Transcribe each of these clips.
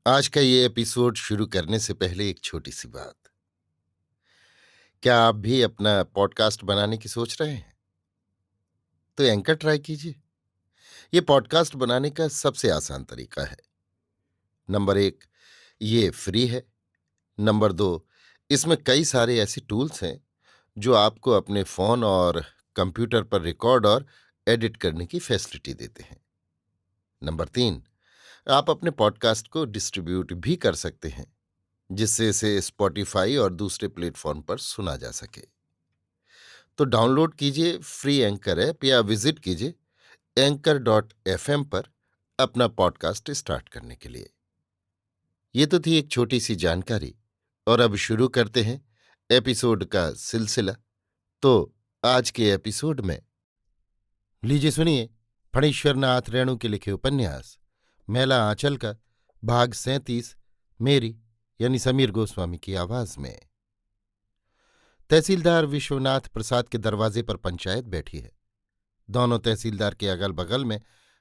आज का ये एपिसोड शुरू करने से पहले एक छोटी सी बात। क्या आप भी अपना पॉडकास्ट बनाने की सोच रहे हैं? तो एंकर ट्राई कीजिए। ये पॉडकास्ट बनाने का सबसे आसान तरीका है। नंबर एक, ये फ्री है। नंबर दो, इसमें कई सारे ऐसे टूल्स हैं जो आपको अपने फोन और कंप्यूटर पर रिकॉर्ड और एडिट करने की फैसिलिटी देते हैं। नंबर तीन, आप अपने पॉडकास्ट को डिस्ट्रीब्यूट भी कर सकते हैं, जिससे इसे स्पॉटिफाई और दूसरे प्लेटफॉर्म पर सुना जा सके। तो डाउनलोड कीजिए फ्री एंकर ऐप या विजिट कीजिए anchor.fm पर अपना पॉडकास्ट स्टार्ट करने के लिए। ये तो थी एक छोटी सी जानकारी, और अब शुरू करते हैं एपिसोड का सिलसिला। तो आज के एपिसोड में लीजिए सुनिए फणीश्वर नाथ रेणु के लिखे उपन्यास मैला आंचल का भाग 37, मेरी यानी समीर गोस्वामी की आवाज में। तहसीलदार विश्वनाथ प्रसाद के दरवाजे पर पंचायत बैठी है। दोनों तहसीलदार के अगल बगल में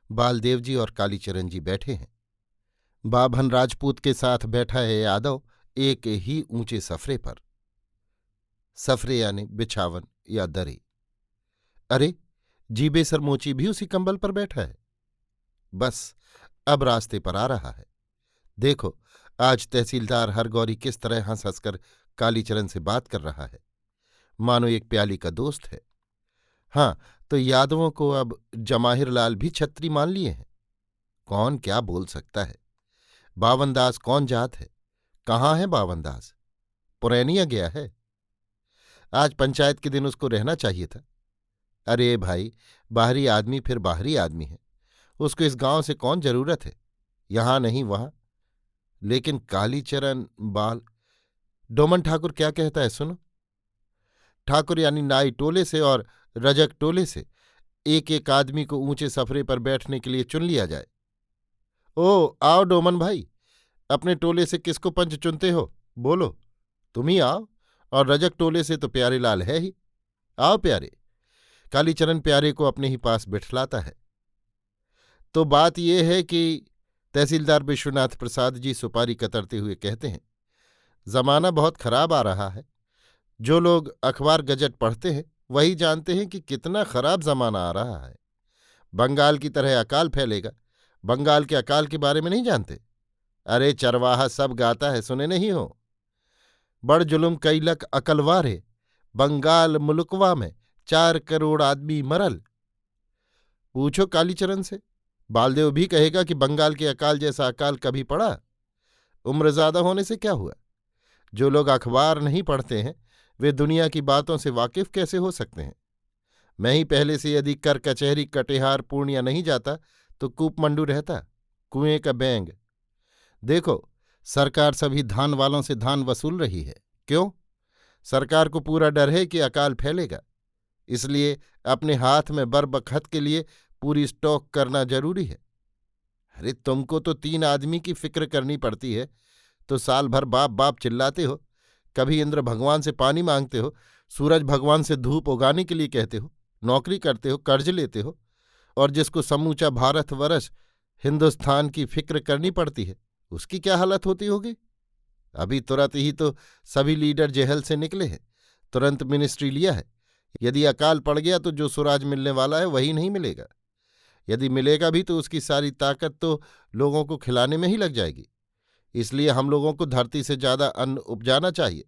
बालदेव जी और कालीचरण जी बैठे हैं। बाभन राजपूत के साथ बैठा है यादव एक ही ऊंचे सफरे पर। सफरे यानी बिछावन या दरी। अरे, जीबे सर मोची भी उसी कंबल पर बैठा है। बस अब रास्ते पर आ रहा है। देखो, आज तहसीलदार हरगौरी किस तरह हंस हंसकर कालीचरण से बात कर रहा है, मानो एक प्याली का दोस्त है। हाँ, तो यादवों को अब जमाहिर लाल भी छत्री मान लिए हैं। कौन क्या बोल सकता है? बावनदास कौन जात है? कहाँ है बावनदास? पुरैनिया गया है। आज पंचायत के दिन उसको रहना चाहिए था। अरे भाई, बाहरी आदमी फिर बाहरी आदमी है। उसको इस गांव से कौन जरूरत है? यहां नहीं वहां। लेकिन कालीचरण बाल डोमन ठाकुर क्या कहता है सुनो। ठाकुर यानी नाई टोले से और रजक टोले से एक एक आदमी को ऊंचे सफरे पर बैठने के लिए चुन लिया जाए। ओ आओ डोमन भाई, अपने टोले से किसको पंच चुनते हो? बोलो, तुम ही आओ। और रजक टोले से तो प्यारे लाल है ही। आओ प्यारे। कालीचरण प्यारे को अपने ही पास बिठलाता है। तो बात यह है कि तहसीलदार विश्वनाथ प्रसाद जी सुपारी कतरते हुए कहते हैं, जमाना बहुत खराब आ रहा है। जो लोग अखबार गजट पढ़ते हैं वही जानते हैं कि कितना खराब जमाना आ रहा है। बंगाल की तरह अकाल फैलेगा। बंगाल के अकाल के बारे में नहीं जानते? अरे चरवाहा सब गाता है, सुने नहीं हो? बड़ जुलुम कैलक अकलवारे, बंगाल मुलुकवा में 4 करोड़ आदमी मरल। पूछो कालीचरण से। बालदेव भी कहेगा कि बंगाल के अकाल जैसा अकाल कभी पड़ा? उम्र ज्यादा होने से क्या हुआ? जो लोग अखबार नहीं पढ़ते हैं वे दुनिया की बातों से वाकिफ कैसे हो सकते हैं? मैं ही पहले से यदि कर कचहरी कटिहार पूर्णिया नहीं जाता तो कूपमंडू रहता, कुएं का बैंग। देखो, सरकार सभी धान वालों से धान वसूल रही है। क्यों? सरकार को पूरा डर है कि अकाल फैलेगा। इसलिए अपने हाथ में बरबखत के लिए पूरी स्टॉक करना जरूरी है। अरे तुमको तो 3 आदमी की फिक्र करनी पड़ती है, तो साल भर बाप बाप चिल्लाते हो। कभी इंद्र भगवान से पानी मांगते हो, सूरज भगवान से धूप उगाने के लिए कहते हो, नौकरी करते हो, कर्ज लेते हो। और जिसको समूचा भारतवर्ष हिंदुस्तान की फिक्र करनी पड़ती है उसकी क्या हालत होती होगी? अभी तुरंत ही तो सभी लीडर जेहल से निकले हैं, तुरंत मिनिस्ट्री लिया है। यदि अकाल पड़ गया तो जो स्वराज मिलने वाला है वही नहीं मिलेगा। यदि मिलेगा भी तो उसकी सारी ताकत तो लोगों को खिलाने में ही लग जाएगी। इसलिए हम लोगों को धरती से ज्यादा अन्न उपजाना चाहिए।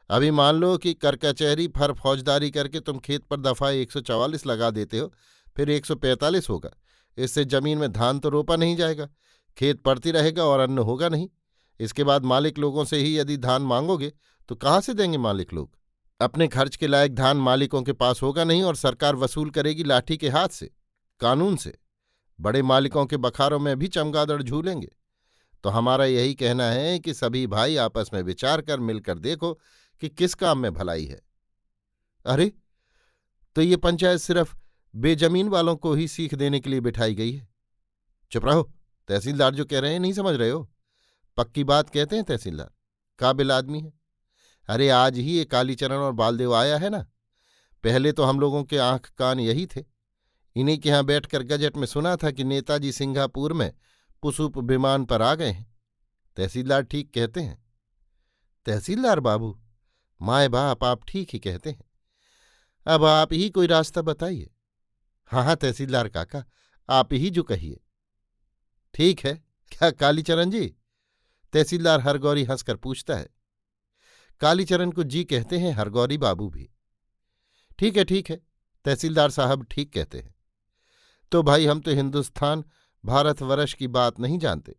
अभी मान लो कि कर कचहरी फर फौजदारी करके तुम खेत पर दफा 144 लगा देते हो, फिर 145 होगा। इससे जमीन में धान तो रोपा नहीं जाएगा, खेत पड़ती रहेगा और अन्न होगा नहीं। इसके बाद मालिक लोगों से ही यदि धान मांगोगे तो कहाँ से देंगे मालिक लोग? अपने खर्च के लायक धान मालिकों के पास होगा नहीं और सरकार वसूल करेगी लाठी के हाथ से, कानून से। बड़े मालिकों के बखारों में भी चमगादड़ झूलेंगे। तो हमारा यही कहना है कि सभी भाई आपस में विचार कर मिलकर देखो कि किस काम में भलाई है। अरे, तो ये पंचायत सिर्फ बेजमीन वालों को ही सीख देने के लिए बिठाई गई है? चुप रहो। तहसीलदार जो कह रहे हैं नहीं समझ रहे हो? पक्की बात कहते हैं तहसीलदार, काबिल आदमी है। अरे आज ही ये कालीचरण और बालदेव आया है ना। पहले तो हम लोगों के आंख कान यही थे। इन्हीं के यहां बैठकर गजट में सुना था कि नेताजी सिंगापुर में पुसूप विमान पर आ गए हैं। तहसीलदार ठीक कहते हैं। तहसीलदार बाबू, माए बाप, आप ठीक ही कहते हैं। अब आप ही कोई रास्ता बताइए। हाँ हाँ तहसीलदार काका, आप ही जो कहिए। ठीक है, क्या कालीचरण जी? तहसीलदार हरगौरी हंसकर पूछता है। कालीचरण को जी कहते हैं हरगौरी बाबू भी। ठीक है, तहसीलदार साहब ठीक कहते हैं। तो भाई हम तो हिंदुस्तान भारतवर्ष की बात नहीं जानते,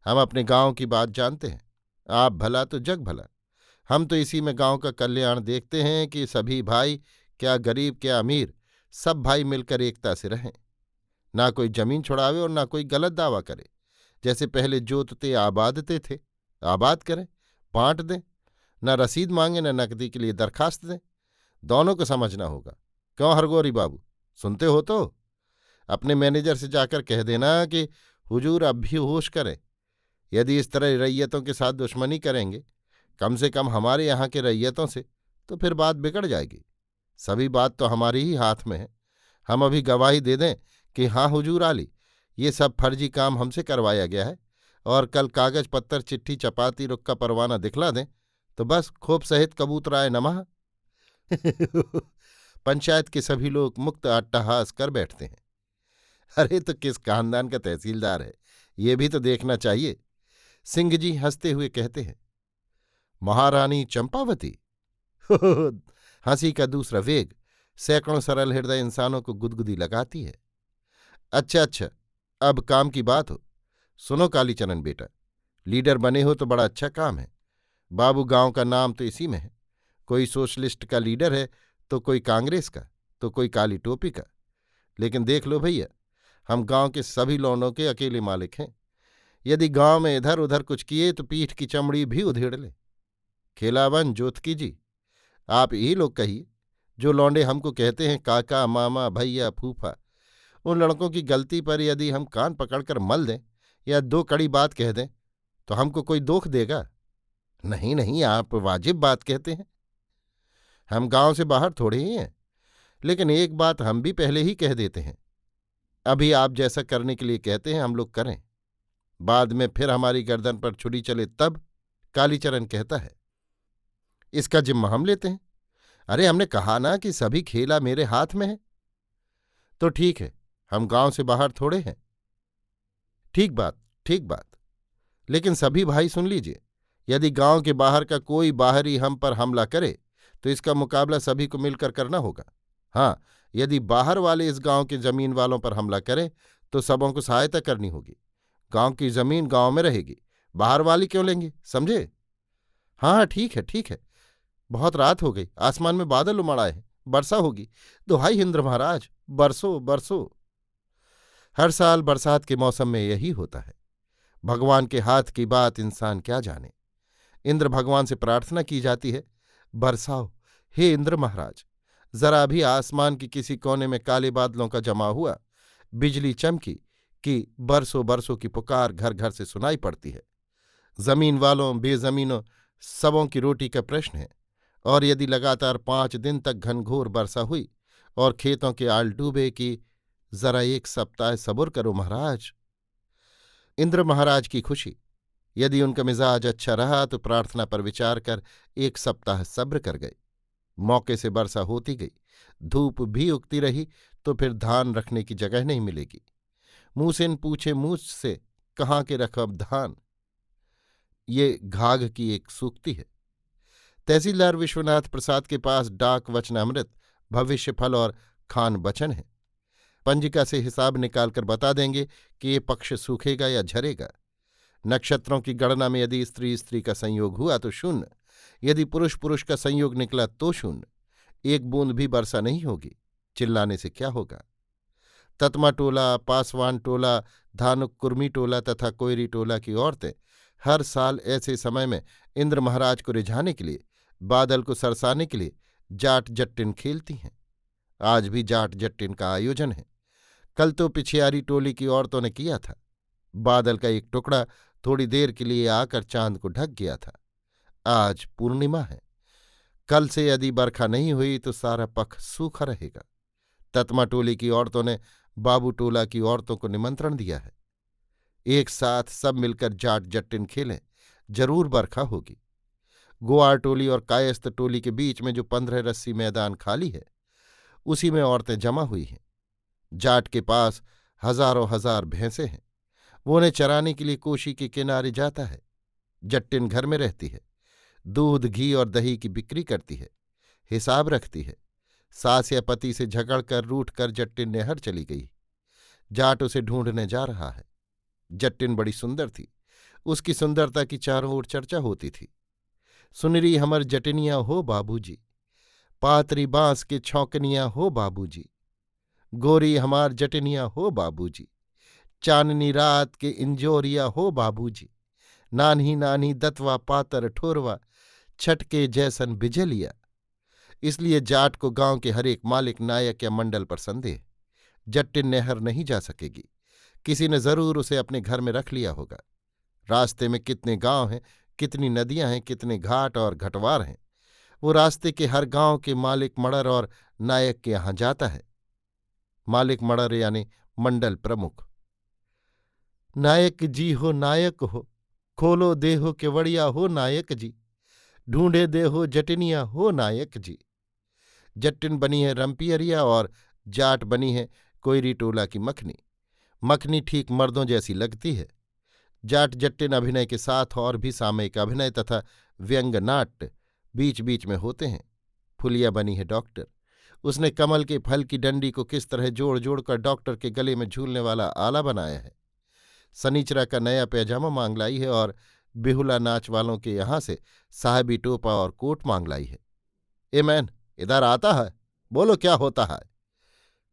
हम अपने गांव की बात जानते हैं। आप भला तो जग भला। हम तो इसी में गांव का कल्याण देखते हैं कि सभी भाई, क्या गरीब क्या अमीर, सब भाई मिलकर एकता से रहें। ना कोई जमीन छुड़ावे और ना कोई गलत दावा करे। जैसे पहले जोतते आबादते थे, आबाद करें, बांट दें। न रसीद मांगे न नकदी के लिए दरखास्त दें। दोनों को समझना होगा। क्यों हरगौरी बाबू, सुनते हो तो? अपने मैनेजर से जाकर कह देना कि हुजूर अब भी होश करें। यदि इस तरह रैयतों के साथ दुश्मनी करेंगे, कम से कम हमारे यहाँ के रैयतों से, तो फिर बात बिगड़ जाएगी। सभी बात तो हमारी ही हाथ में है। हम अभी गवाही दे दें कि हाँ हुजूर आली, ये सब फर्जी काम हमसे करवाया गया है, और कल कागज पत्तर चिट्ठी चपाती रुक का परवाना दिखला दें, तो बस खोप सहित कबूतराय नमः। पंचायत के सभी लोग मुक्त अट्टहास कर बैठते हैं। अरे तो किस खानदान का तहसीलदार है, ये भी तो देखना चाहिए। सिंह जी हंसते हुए कहते हैं। महारानी चंपावती। हंसी का दूसरा वेग सैकड़ों सरल हृदय इंसानों को गुदगुदी लगाती है। अच्छा, अब काम की बात हो। सुनो कालीचरण बेटा, लीडर बने हो तो बड़ा अच्छा काम है। बाबू गांव का नाम तो इसी में है। कोई सोशलिस्ट का लीडर है, तो कोई कांग्रेस का, तो कोई काली टोपी का। लेकिन देख लो भैया, हम गांव के सभी लौंडों के अकेले मालिक हैं। यदि गांव में इधर उधर कुछ किए तो पीठ की चमड़ी भी उधेड़ ले। खेलावन जोतकी जी, आप ही लोग कहिए। जो लौंडे हमको कहते हैं काका, मामा, भैया, फूफा, उन लड़कों की गलती पर यदि हम कान पकड़कर मल दें या दो कड़ी बात कह दें, तो हमको कोई दोख देगा? नहीं, आप वाजिब बात कहते हैं। हम गांव से बाहर थोड़े ही हैं, लेकिन एक बात हम भी पहले ही कह देते हैं। अभी आप जैसा करने के लिए कहते हैं हम लोग करें, बाद में फिर हमारी गर्दन पर छुरी चले तब। कालीचरण कहता है। इसका जिम्मा हम लेते हैं। अरे हमने कहा ना कि सभी खेला मेरे हाथ में है। तो ठीक है, हम गांव से बाहर थोड़े हैं। ठीक बात। लेकिन सभी भाई सुन लीजिए, यदि गांव के बाहर का कोई बाहरी हम पर हमला करे तो इसका मुकाबला सभी को मिलकर करना होगा। हाँ, यदि बाहर वाले इस गांव के जमीन वालों पर हमला करें तो सबों को सहायता करनी होगी। गांव की जमीन गांव में रहेगी, बाहर वाली क्यों लेंगे, समझे? हाँ ठीक है। बहुत रात हो गई, आसमान में बादल उमड़ आए हैं, वर्षा होगी। दुहाई इंद्र महाराज, बरसो। हर साल बरसात के मौसम में यही होता है। भगवान के हाथ की बात इंसान क्या जाने। इंद्र भगवान से प्रार्थना की जाती है, बरसाओ हे इंद्र महाराज। जरा अभी आसमान की किसी कोने में काले बादलों का जमा हुआ, बिजली चमकी कि बरसों की पुकार घर घर से सुनाई पड़ती है। जमीन वालों बेजमीनों सबों की रोटी का प्रश्न है। और यदि लगातार 5 दिन तक घनघोर वर्षा हुई और खेतों के आल डूबे कि जरा एक सप्ताह सब्र करो महाराज। इंद्र महाराज की खुशी। यदि उनका मिजाज अच्छा रहा तो प्रार्थना पर विचार कर 1 सप्ताह सब्र कर गए। मौके से वर्षा होती गई, धूप भी उगती रही, तो फिर धान रखने की जगह नहीं मिलेगी। मूसिन पूछे मुझ से कहाँ के रखब धान, ये घाघ की एक सूक्ति है। तहसीलदार विश्वनाथ प्रसाद के पास डाक वचनामृत, भविष्य फल और खान बचन है। पंजिका से हिसाब निकालकर बता देंगे कि ये पक्ष सूखेगा या झरेगा। नक्षत्रों की गणना में यदि स्त्री स्त्री का संयोग हुआ तो 0, यदि पुरुष पुरुष का संयोग निकला तो 0। 1 बूंद भी वर्षा नहीं होगी। चिल्लाने से क्या होगा? ततमा टोला, पासवान टोला, धानुक कुर्मी टोला तथा कोयरी टोला की औरतें हर साल ऐसे समय में इंद्र महाराज को रिझाने के लिए, बादल को सरसाने के लिए जाट जट्टिन खेलती हैं। आज भी जाट जट्टिन का आयोजन है। कल तो पिछियारी टोली की औरतों ने किया था। बादल का एक टुकड़ा थोड़ी देर के लिए आकर चांद को ढक गया था। आज पूर्णिमा है। कल से यदि बरखा नहीं हुई तो सारा पख सूखा रहेगा। ततमा टोली की औरतों ने बाबू टोला की औरतों को निमंत्रण दिया है। एक साथ सब मिलकर जाट जट्टिन खेलें, जरूर बरखा होगी। गोआर टोली और कायस्थ टोली के बीच में जो 15 रस्सी मैदान खाली है, उसी में औरतें जमा हुई हैं। जाट के पास हजारों हजार भैंसे हैं। वो उन्हें चराने के लिए कोशी के किनारे जाता है। जट्टिन घर में रहती है, दूध घी और दही की बिक्री करती है, हिसाब रखती है। सास या पति से झगड़कर रूठ कर जट्टिन नहर चली गई। जाट उसे ढूंढने जा रहा है। जट्टिन बड़ी सुंदर थी। उसकी सुंदरता की चारों ओर चर्चा होती थी। सुनरी हमर जटिनिया हो बाबूजी, पातरी बांस के छौकनिया हो बाबूजी, गोरी हमार जटिनिया हो बाबूजी, चांदनी रात के इंजोरिया हो बाबूजी, नान्ही नान्ही दतवा पातर ठोरवा, छटके जैसन बिजलिया। इसलिए जाट को गांव के हरेक मालिक, नायक या मंडल पर संदेह। जट्टिन नहर नहीं जा सकेगी। किसी ने जरूर उसे अपने घर में रख लिया होगा। रास्ते में कितने गांव हैं, कितनी नदियां हैं, कितने घाट और घटवार हैं। वो रास्ते के हर गांव के मालिक मड़र और नायक के यहां जाता है। मालिक मड़र यानी मंडल प्रमुख। नायक जी हो नायक हो, खोलो देहो केवड़िया हो नायक जी, ढूंढे देहो जटिनिया हो नायक जी। जट्टिन बनी है रंपियरिया और जाट बनी है कोयरी टोला की मखनी। मखनी ठीक मर्दों जैसी लगती है। जाट जट्टिन अभिनय के साथ और भी सामयिक अभिनय तथा व्यंग नाट्य बीच बीच में होते हैं। फुलिया बनी है डॉक्टर। उसने कमल के फल की डंडी को किस तरह जोड़ जोड़कर डॉक्टर के गले में झूलने वाला आला बनाया है। सनीचरा का नया पैजामा मांग लाई है और बेहुला नाच वालों के यहां से साहबी टोपा और कोट मांग लाई है। ए मैन, इधर आता है, बोलो क्या होता है।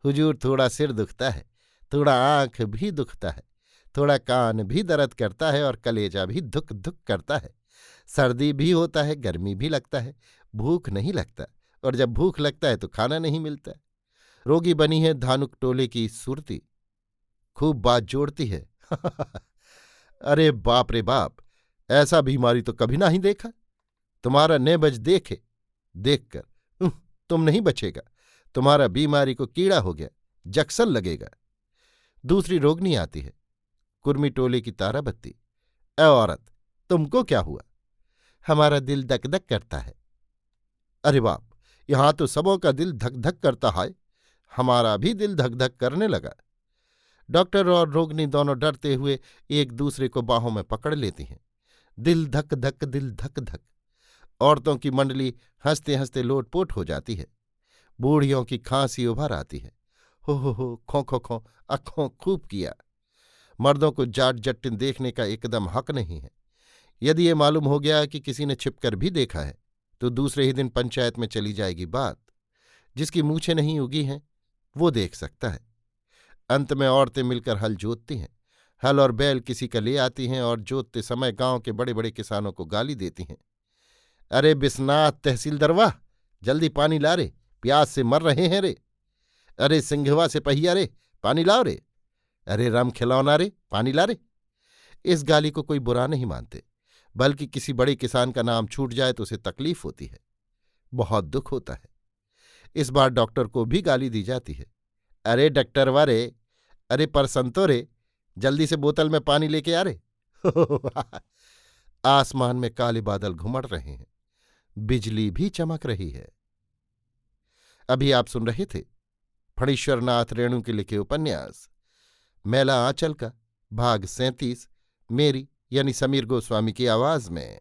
हुजूर, थोड़ा सिर दुखता है, थोड़ा आंख भी दुखता है, थोड़ा कान भी दर्द करता है और कलेजा भी धुक धुक करता है। सर्दी भी होता है, गर्मी भी लगता है, भूख नहीं लगता, और जब भूख लगता है तो खाना नहीं मिलता। रोगी बनी है धानुक टोले की सुरती। खूब बात जोड़ती है। अरे बाप रे बाप, ऐसा बीमारी तो कभी नहीं देखा। तुम्हारा नेबज देखे, देखकर तुम नहीं बचेगा। तुम्हारा बीमारी को कीड़ा हो गया, जक्सन लगेगा। दूसरी रोगनी आती है, कुर्मी टोले की ताराबत्ती। ए औरत, तुमको क्या हुआ? हमारा दिल धक धक करता है। अरे बाप, यहां तो सबों का दिल धक धक करता है। हमारा भी दिल धक धक करने लगा। डॉक्टर और रोगनी दोनों डरते हुए एक दूसरे को बाहों में पकड़ लेती हैं। दिल धक धक, दिल धक धक। औरतों की मंडली हंसते हंसते लोटपोट हो जाती है। बूढ़ियों की खांसी उभर आती है। हो खो खो खो, अखों खूब किया। मर्दों को जाट जट्टिन देखने का एकदम हक नहीं है। यदि ये मालूम हो गया कि किसी ने छिपकर भी देखा है तो दूसरे ही दिन पंचायत में चली जाएगी बात। जिसकी मूछें नहीं उगी हैं वो देख सकता है। अंत में औरतें मिलकर हल जोतती हैं। हल और बैल किसी का ले आती हैं और जोतते समय गांव के बड़े बड़े किसानों को गाली देती हैं। अरे बिस्नाथ तहसीलदरवा, जल्दी पानी ला रे, प्यास से मर रहे हैं रे। अरे सिंघवा से पहिया रे, पानी लाओ रे। अरे रम खिलौना रे, पानी ला रे। इस गाली को कोई बुरा नहीं मानते, बल्कि किसी बड़े किसान का नाम छूट जाए तो उसे तकलीफ होती है, बहुत दुख होता है। इस बार डॉक्टर को भी गाली दी जाती है। अरे डॉक्टरवा रे, अरे परसंतो रे, जल्दी से बोतल में पानी लेके आ रे। आसमान में काले बादल घुमड़ रहे हैं, बिजली भी चमक रही है। अभी आप सुन रहे थे फणीश्वरनाथ रेणु के लिखे उपन्यास मैला आंचल का भाग 37, मेरी यानी समीर गोस्वामी की आवाज में।